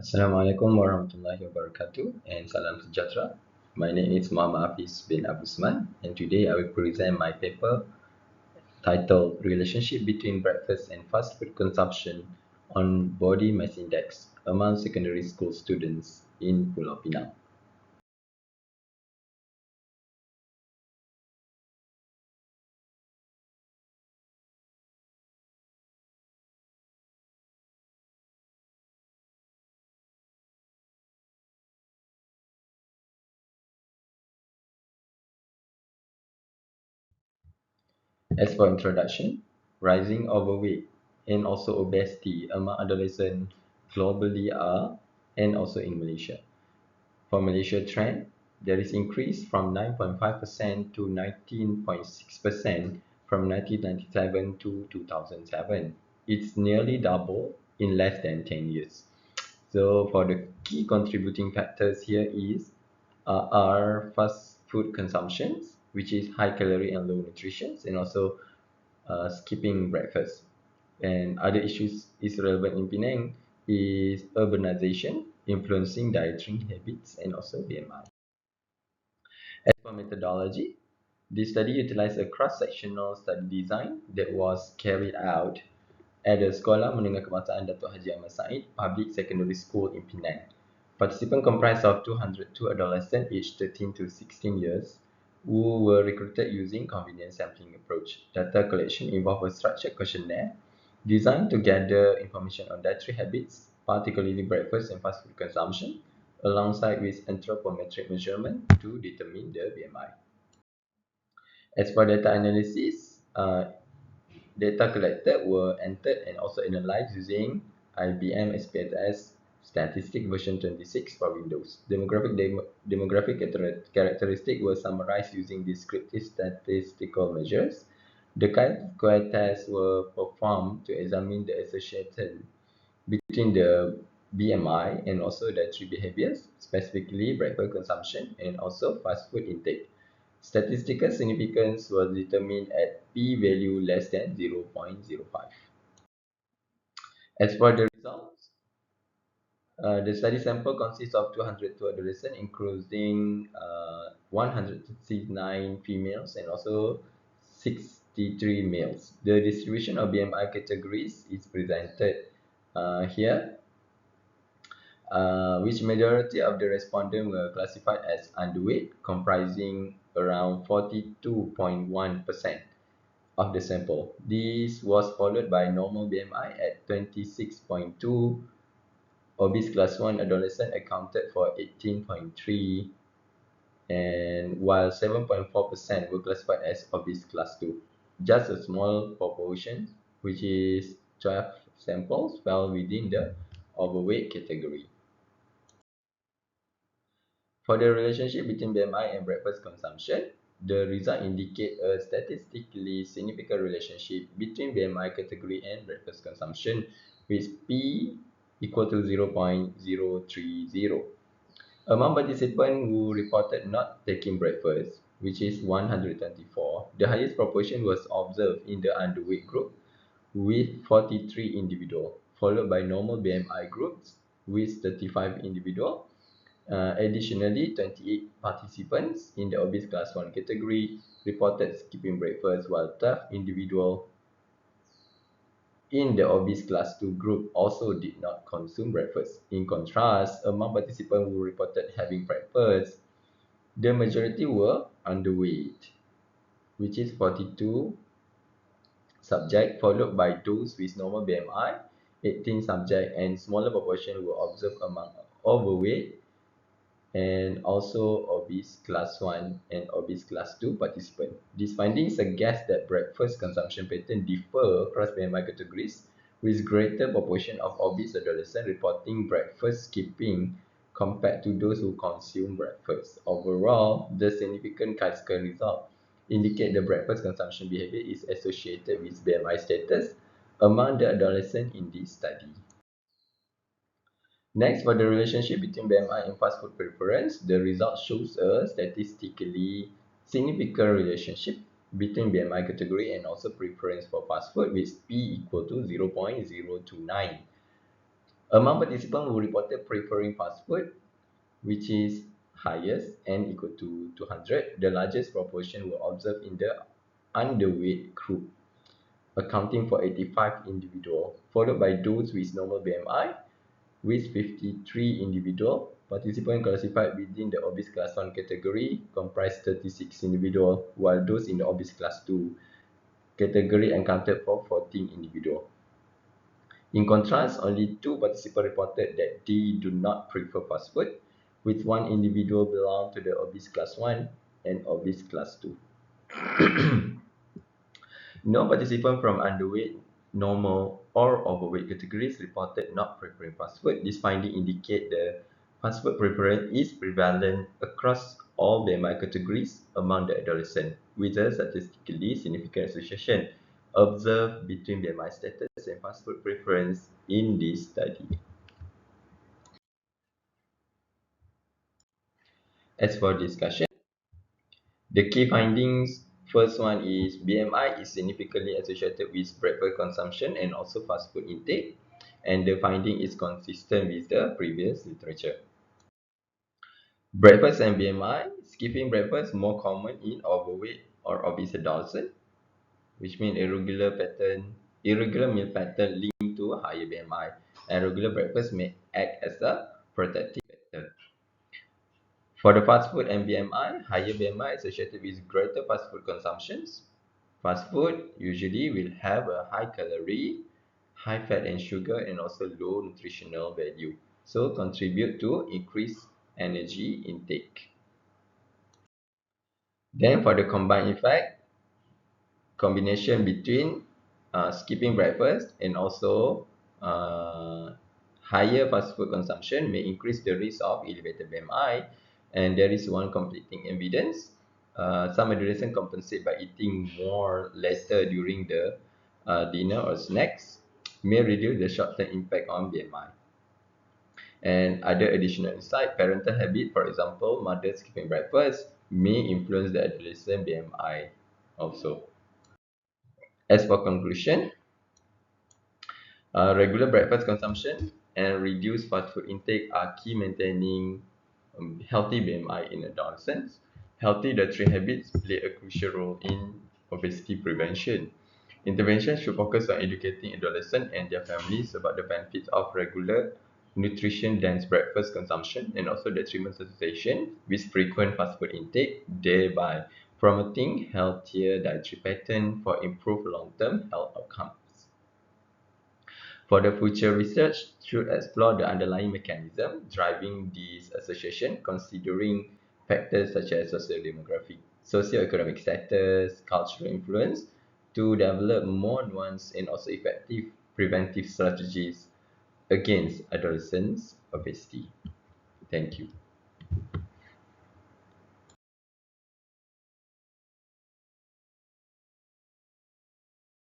Assalamualaikum warahmatullahi wabarakatuh and salam sejahtera. My name is Muhammad Hafiz bin Abusman and today I will present my paper titled Relationship Between Breakfast and Fast Food Consumption on Body Mass Index Among Secondary School Students in Pulau Pinang. As for introduction, rising overweight and also obesity among adolescents globally are and also in Malaysia. For Malaysia trend, there is increase from 9.5% to 19.6% from 1997 to 2007. It's nearly double in less than 10 years. So for the key contributing factors here is are fast food consumptions, which is high calorie and low nutrition, and also skipping breakfast. And other issues is relevant in Penang is urbanization, influencing dietary habits and also BMI. As for methodology, the study utilized a cross-sectional study design that was carried out at the Sekolah Menengah Kebangsaan Datuk Haji Ahmad Said Public Secondary School in Penang. Participants comprised of 202 adolescents aged 13 to 16 years who were recruited using convenient sampling approach. Data collection involved a structured questionnaire designed to gather information on dietary habits, particularly breakfast and fast food consumption, alongside with anthropometric measurement to determine the BMI. As for data analysis, data collected were entered and also analyzed using IBM SPSS Statistic version 26 for Windows. Demographic characteristics were summarized using descriptive statistical measures. The chi-square tests were performed to examine the association between the BMI and also dietary behaviors, specifically breakfast consumption and also fast food intake. Statistical significance was determined at p-value less than 0.05. As for the results, the study sample consists of 202 adolescents, including 169 females and also 63 males. The distribution of BMI categories is presented here, which majority of the respondents were classified as underweight, comprising around 42.1% of the sample. This was followed by normal BMI at 26.2. Obese class 1 adolescent accounted for 18.3, and while 7.4% were classified as obese class 2. Just a small proportion, which is 12 samples, fell within the overweight category. For the relationship between BMI and breakfast consumption, the result indicate a statistically significant relationship between BMI category and breakfast consumption with P equal to 0.030. Among participants who reported not taking breakfast, which is 124, the highest proportion was observed in the underweight group with 43 individuals, followed by normal BMI groups with 35 individuals. Additionally, 28 participants in the obese class 1 category reported skipping breakfast, while 12 individuals in the obese class 2 group also did not consume breakfast. In contrast, among participants who reported having breakfast, the majority were underweight, which is 42 subjects, followed by those with normal BMI, 18 subjects, and smaller proportion were observed among overweight and also obese class 1 and obese class 2 participants. These findings suggest that breakfast consumption patterns differ across BMI categories, with greater proportion of obese adolescents reporting breakfast skipping compared to those who consume breakfast. Overall, the significant chi-square result indicate the breakfast consumption behavior is associated with BMI status among the adolescents in this study. Next, for the relationship between BMI and fast food preference, the result shows a statistically significant relationship between BMI category and also preference for fast food with P equal to 0.029. Among participants who reported preferring fast food, which is highest and equal to 200, the largest proportion were observed in the underweight group, accounting for 85 individuals, followed by those with normal BMI, with 53 individuals. Participants classified within the obese class 1 category comprised 36 individuals, while those in the obese class 2 category accounted for 14 individuals. In contrast, only 2 participants reported that they do not prefer fast food, with 1 individual belong to the obese class 1 and obese class 2. No participant from underweight, normal, or overweight categories reported not preferring fast food. This finding indicates the fast food preference is prevalent across all BMI categories among the adolescents, with a statistically significant association observed between BMI status and fast food preference in this study. As for discussion, the key findings, first one is BMI is significantly associated with breakfast consumption and also fast food intake, and the finding is consistent with the previous literature. Breakfast and BMI, skipping breakfast more common in overweight or obese adolescents, which means irregular meal pattern linked to a higher BMI, and regular breakfast may act as a protective factor. For the fast food and BMI, higher BMI is associated with greater fast food consumptions. Fast food usually will have a high calorie, high fat and sugar, and also low nutritional value, so contribute to increased energy intake. Then for the combined effect, combination between skipping breakfast and also higher fast food consumption may increase the risk of elevated BMI, and there is one conflicting evidence. Some adolescents compensate by eating more later during the dinner or snacks, may reduce the short-term impact on BMI. And other additional insight, parental habit, for example, mothers skipping breakfast, may influence the adolescent BMI also. As for conclusion, regular breakfast consumption and reduced fast food intake are key maintaining healthy BMI in adolescents. Healthy dietary habits play a crucial role in obesity prevention. Interventions should focus on educating adolescents and their families about the benefits of regular nutrition-dense breakfast consumption and also detriment association with frequent fast food intake, thereby promoting healthier dietary pattern for improved long-term health outcomes. For the future research should explore the underlying mechanism driving this association, considering factors such as socio-demographic, socio-economic status, cultural influence, to develop more nuanced and also effective preventive strategies against adolescents obesity. Thank you.